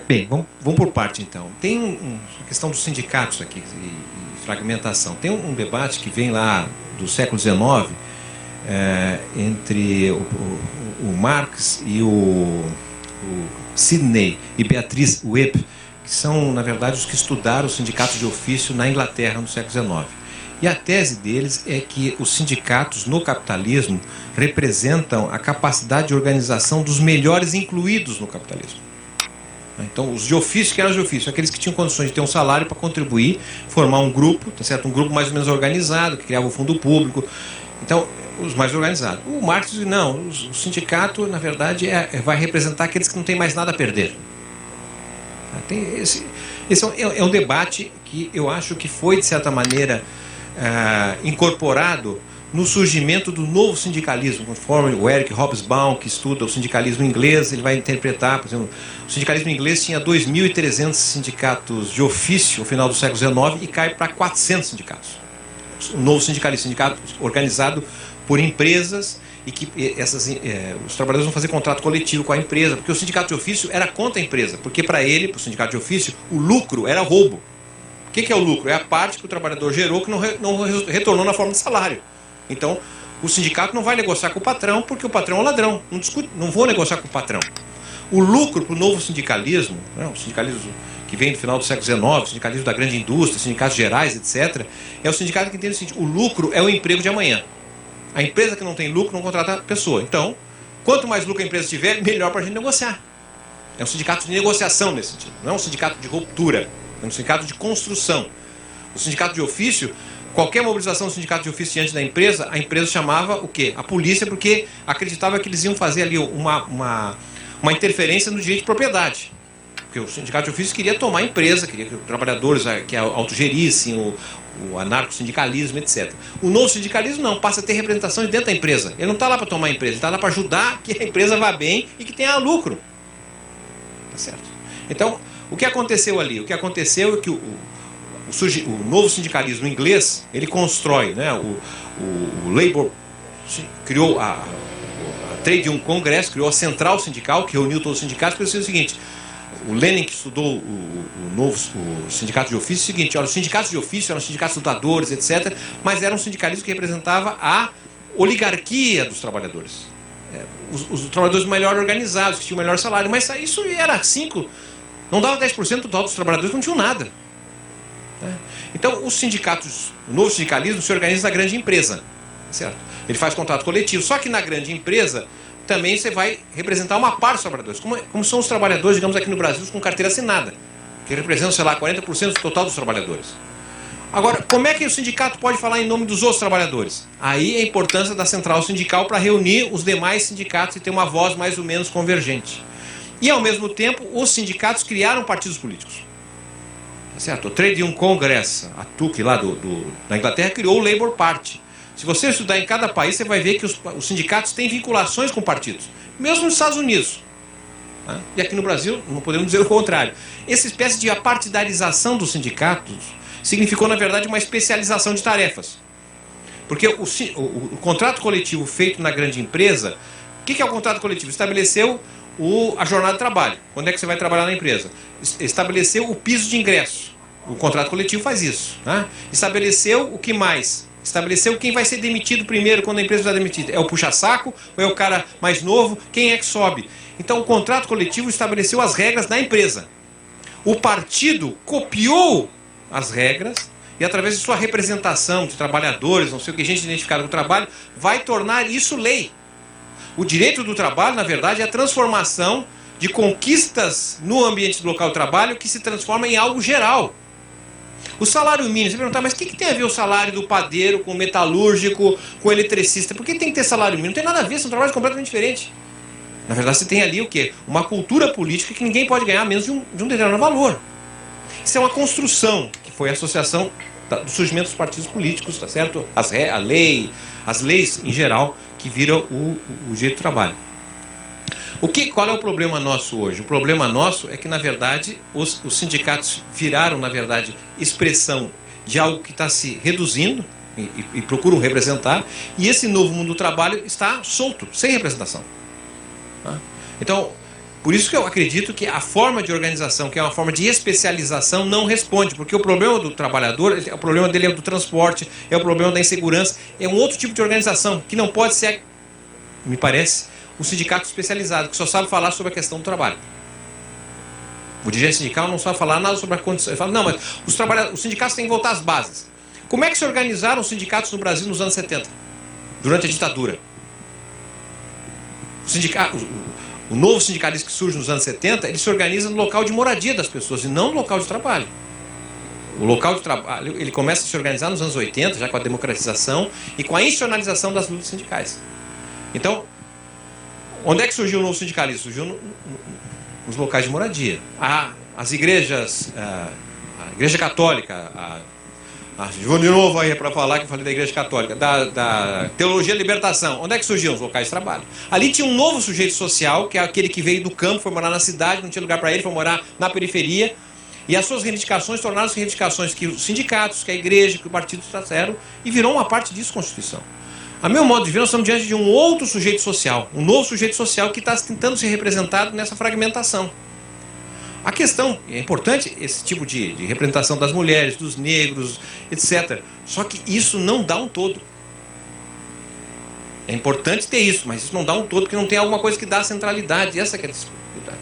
Bem, vamos por parte então. Tem a questão dos sindicatos aqui e fragmentação. Tem um debate que vem lá do século XIX entre o Marx e o Sidney e Beatrice Webb, que são, na verdade, os que estudaram os sindicatos de ofício na Inglaterra no século XIX. E a tese deles é que os sindicatos no capitalismo representam a capacidade de organização dos melhores incluídos no capitalismo. Então, os de ofício, que eram os de ofício, aqueles que tinham condições de ter um salário para contribuir, formar um grupo, tá certo? Um grupo mais ou menos organizado, que criava o fundo público. Então, os mais organizados. O Marx diz, não, o sindicato, na verdade, vai representar aqueles que não têm mais nada a perder. Esse é um debate que eu acho que foi, de certa maneira, incorporado no surgimento do novo sindicalismo, conforme o Eric Hobsbawm, que estuda o sindicalismo inglês, ele vai interpretar, por exemplo, o sindicalismo inglês tinha 2.300 sindicatos de ofício no final do século XIX e cai para 400 sindicatos. O novo sindicalismo, sindicato organizado por empresas e que os trabalhadores vão fazer contrato coletivo com a empresa, porque o sindicato de ofício era contra a empresa, porque para ele, para o sindicato de ofício, o lucro era roubo. O que é o lucro? É a parte que o trabalhador gerou que não retornou na forma de salário. Então, o sindicato não vai negociar com o patrão, porque o patrão é um ladrão. Não vou negociar com o patrão. O lucro para o novo sindicalismo, o sindicalismo que vem do final do século XIX, o sindicalismo da grande indústria, sindicatos gerais, etc., é o sindicato que entende o seguinte: o lucro é o emprego de amanhã. A empresa que não tem lucro não contrata a pessoa. Então, quanto mais lucro a empresa tiver, melhor para a gente negociar. É um sindicato de negociação nesse sentido. Não é um sindicato de ruptura. É um sindicato de construção. O sindicato de ofício, qualquer mobilização do sindicato de ofício diante da empresa, a empresa chamava o quê? A polícia, porque acreditava que eles iam fazer ali uma interferência no direito de propriedade. Porque o sindicato de ofício queria tomar a empresa, queria que os trabalhadores que autogerissem, o anarco-sindicalismo, etc. O novo sindicalismo não, passa a ter representação dentro da empresa. Ele não está lá para tomar a empresa, ele está lá para ajudar que a empresa vá bem e que tenha lucro. Tá certo? Então, o que aconteceu ali? O que aconteceu é que o novo sindicalismo inglês, ele constrói, né, o Labour criou a Trade Union Congress, criou a central sindical, que reuniu todos os sindicatos, para dizer o seguinte: o Lenin, que estudou o sindicato de ofício, é o seguinte: olha, os sindicatos de ofício eram sindicatos lutadores, etc., mas era um sindicalismo que representava a oligarquia dos trabalhadores. Os trabalhadores melhor organizados, que tinham melhor salário, mas isso era 5%, não dava 10% do total dos trabalhadores, não tinham nada. Então, os sindicatos, o novo sindicalismo se organiza na grande empresa, certo? Ele faz contrato coletivo, só que na grande empresa também você vai representar uma parte dos trabalhadores, como são os trabalhadores, digamos, aqui no Brasil, com carteira assinada, que representam, sei lá, 40% do total dos trabalhadores. Agora, como é que o sindicato pode falar em nome dos outros trabalhadores? Aí a importância da central sindical para reunir os demais sindicatos e ter uma voz mais ou menos convergente. E, ao mesmo tempo, os sindicatos criaram partidos políticos. Certo? O Trade Union Congress, a TUC lá da Inglaterra, criou o Labour Party. Se você estudar em cada país, você vai ver que os sindicatos têm vinculações com partidos, mesmo nos Estados Unidos. E aqui no Brasil, não podemos dizer o contrário. Essa espécie de apartidarização dos sindicatos significou, na verdade, uma especialização de tarefas. Porque o contrato coletivo feito na grande empresa, o que é o contrato coletivo? Estabeleceu a jornada de trabalho. Quando é que você vai trabalhar na empresa? Estabeleceu o piso de ingresso. O contrato coletivo faz isso. Estabeleceu o que mais? Estabeleceu quem vai ser demitido primeiro quando a empresa está demitida. É o puxa-saco ou é o cara mais novo? Quem é que sobe? Então, o contrato coletivo estabeleceu as regras da empresa. O partido copiou as regras e, através de sua representação de trabalhadores, não sei o que, gente identificada com o trabalho, vai tornar isso lei. O direito do trabalho, na verdade, é a transformação de conquistas no ambiente do local de trabalho que se transforma em algo geral. O salário mínimo, você perguntar, mas o que tem a ver o salário do padeiro com o metalúrgico, com o eletricista? Por que tem que ter salário mínimo? Não tem nada a ver, são trabalhos completamente diferentes. Na verdade, você tem ali o quê? Uma cultura política que ninguém pode ganhar menos de um determinado valor. Isso é uma construção, que foi a associação do surgimento dos partidos políticos, tá certo? As leis em geral, que viram o jeito de trabalho. Qual é o problema nosso hoje? O problema nosso é que, na verdade, os sindicatos viraram, na verdade, expressão de algo que está se reduzindo e procuram representar, e esse novo mundo do trabalho está solto, sem representação. Então, Por isso que eu acredito que a forma de organização, que é uma forma de especialização, não responde, porque o problema do trabalhador, o problema dele é do transporte, é o problema da insegurança, é um outro tipo de organização, que não pode ser, me parece, um sindicato especializado, que só sabe falar sobre a questão do trabalho. O dirigente sindical não sabe falar nada sobre a condição. Ele fala, não, mas os sindicatos têm que voltar às bases. Como é que se organizaram os sindicatos no Brasil nos anos 70, durante a ditadura? O novo sindicalismo que surge nos anos 70, ele se organiza no local de moradia das pessoas e não no local de trabalho. O local de trabalho, ele começa a se organizar nos anos 80, já com a democratização e com a institucionalização das lutas sindicais. Então, onde é que surgiu o novo sindicalismo? Surgiu nos locais de moradia. As igrejas, a Igreja Católica, vou de novo aí para falar que eu falei da Igreja Católica, da Teologia da Libertação. Onde é que surgiu? Os locais de trabalho. Ali tinha um novo sujeito social, que é aquele que veio do campo, foi morar na cidade, não tinha lugar para ele, foi morar na periferia. E as suas reivindicações tornaram-se reivindicações que os sindicatos, que a igreja, que o partido trouxeram, e virou uma parte disso Constituição. A meu modo de ver, nós estamos diante de um outro sujeito social, um novo sujeito social que está tentando ser representado nessa fragmentação. A questão, é importante esse tipo de representação das mulheres, dos negros, etc. Só que isso não dá um todo. É importante ter isso, mas isso não dá um todo, porque não tem alguma coisa que dá centralidade. Essa que é a dificuldade.